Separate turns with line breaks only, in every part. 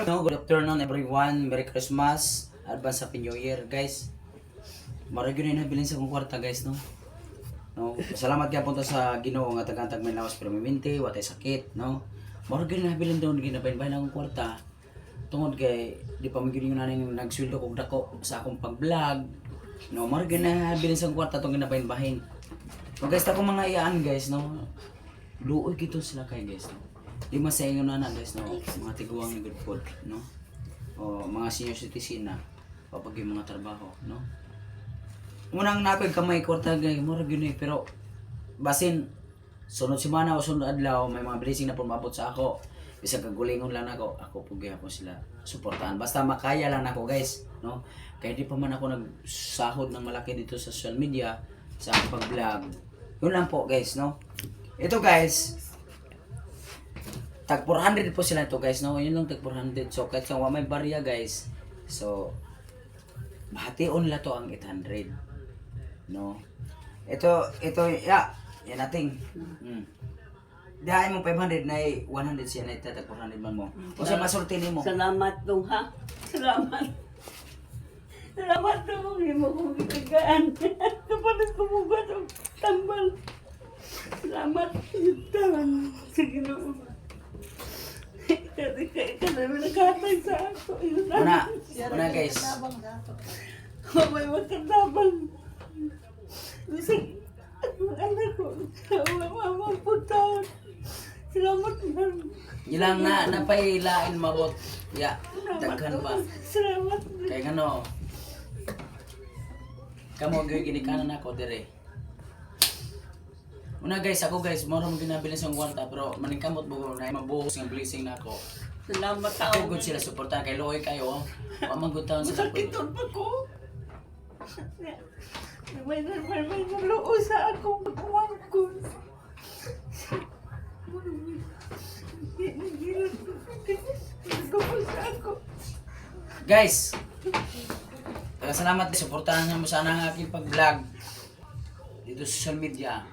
No, good afternoon everyone. Merry Christmas. Advance Happy New Year, guys. Marag yun yung nabilin sa kong kwarta, guys, no? No, salamat kaya punta sa Ginoo nga tagantag may lawas pero miminti, watay sakit, no? Marag yun yung nabilin doon ginabayin-bayin akong kwarta. Tungod kay di pa magiging yun nanin nagsweldo kog dako sa akong pag-vlog. No, marag yun nabilin sa kong kwarta tong ginabayin-bahin. No, guys, ako mga iyaan, guys, no? Luoy gito sila kay guys, no? Di masayon na guys, no? Mga tiguang ni good food, no? O mga senior citizen na kapag yung mga trabaho, no? Unang napig kamay kwarta guys, mura gyud pero basin sunod semana o sunod adlaw may mga blessing na pumabot sa ako. Bisag kagulingon lang ako pugi ako sila suportahan. Basta makaya lang ako guys, no? Kaya di pa man ako nagsahod ng malaki dito sa social media sa akong pag-vlog. Yun lang po guys, no? Ito guys, tag 400 po sila ito guys, no? Yun lang tag 400. So kahit sa may barya guys, so bahation nila to ang 800. No? Ito, yan nating. Dahil mo 500 na 100 siya na ito, tag 400 man mo. O sa masulti ni mo.
Salamat dong ha. Salamat. Salamat dong. Hindi mo kong itagaan. Kapalit ko mo ba itong tambal. Salamat. Tangan. Sige na. Ikaw namin nakatay sa ako.
Una guys.
May magkandabang. Bisag, ang anak ko. Mamang puntahan. Salamat na.
Ilang na napailain mabot. Ya, daghan pa.
Salamat.
Kaya gano. Kamo gyud ginikanan ako dire. Una guys, ako guys, moro mo ginabili sa kwarta pero maningkamot mo na mabuhos ng blessing na ako.
Salamat
Ako good sila suportahan kay Loy kayo. Wa man gud taon sa
Masakiton pa ko. May naluo sa akong pagkuwangkon. Nagkapos sa ako.
Guys, salamat din. Suportahan niyo mo sana ang aking pag-vlog dito sa social media.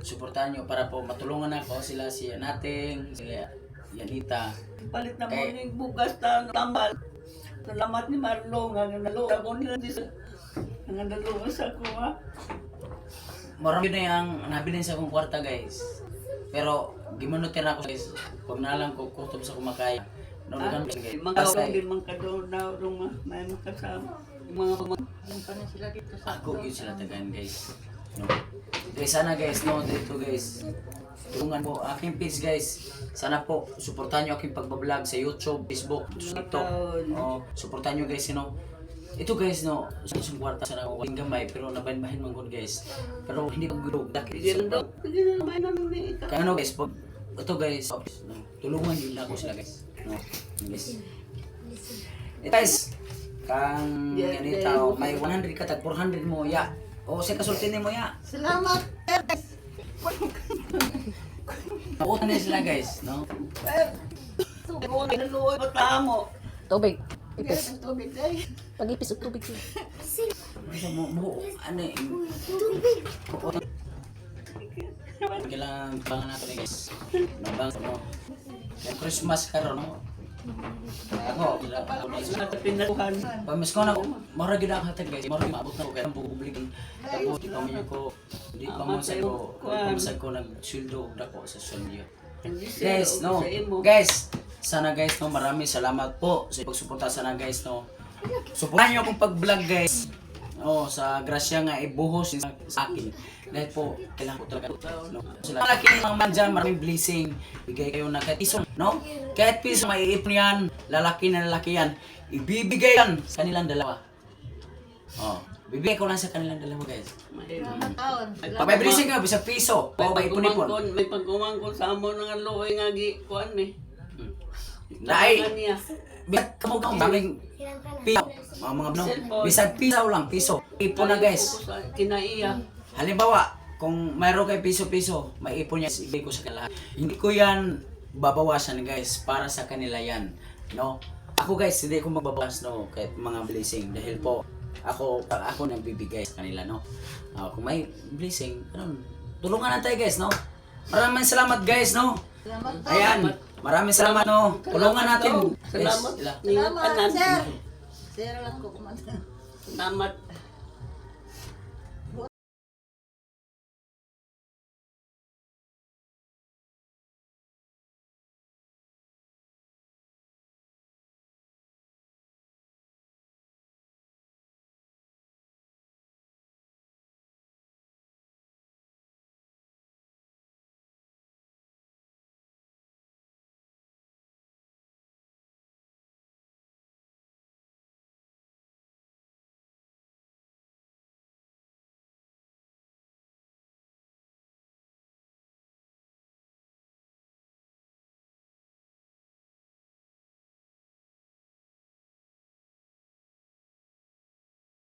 Suportahan niyo para po matulungan ako sila si Nating, sila Yanita.
Palit na mo yung bukas na tambal. Salamat ni Marlo nga naluo ako nila dito. Nga naluo sa ako ha.
Marami na yung nabilin sa akong kwarta guys. Pero gimanutin ako guys. Pag nalang ko kutob sa kumakaya. Naulugan ko guys.
Mga
Basta
hindi man kadong may makasama. Mga
ako yun sila tagaan guys. No. Guys, sana guys, no, dito guys. Tulungan po aking page guys. Sana po suportahan niyo aking pagbablog sa YouTube, Facebook, TikTok. Oh, suportahan niyo guys, you know. Ito guys, no, sa isang kwarta sana ako waling gamay pero nabahin-bahin man gud guys. Pero hindi pa gud dakit. Kaya ano guys, pag ito guys, no, tulungan niyo ako sila guys. No, guys. Guys, kang ganito, may 100 ka tag 400 mo ya. O sa kasultin mo ya.
Salamat.
Nautan na sila guys, no?
Kung naluo pa tamo.
Tubig.
Ipis. Tubig day.
Pag-ipis og tubig siya.
Mo ano eh. Kailangan bangan natin guys. Nabang mo. Yung Christmas karon no. Ako,
Pinakuhan.
pamis ko na mara gid ang hatag guys. Mara maabot na ko kaya bubublig. Tapos di pa mo di pa mo sa ko, pamasag ko nag-sweldo dako sa social media. Guys, no. Guys, sana guys no, maraming salamat po sa pagsuporta sana guys no. Suportahan niyo akong pag-vlog guys. Oh, sa grasya nga ibuhos sa akin. Dahil po, kailangan ko talaga no. Sila laki ng mga man dyan, maraming blessing. Bigay kayo na kahit piso, no? Kahit piso, may ipon yan. Lalaki na lalaki yan. Ibibigay yan sa kanilang dalawa. Oh, bibigay ko lang sa kanilang dalawa guys. May blessing ka, bisag piso. O, may ipon-ipon.
May pagkumangkon sa amo nga looy nga kuan eh.
Dahil, bisag kamukang daming piso. Mga no, bisag piso lang, piso. Ipon na guys.
Kinaiya.
Halimbawa, kung mayroon kay piso-piso, may ipon niya, ibigay ko sa kanila. Hindi ko yan babawasan guys, para sa kanila yan. No? Ako guys, hindi ko magbabawas no, kahit mga blessing. Dahil po, ako nagbibigay sa kanila, no? Kung may blessing, tulungan na tayo guys, no? Maraming salamat guys, no? Ayan. Maraming salamat no. Tulungan natin.
Salamat.
Guys, sila.
Salamat,
Salamat, sir. Sir lang ko kumanta.
Salamat.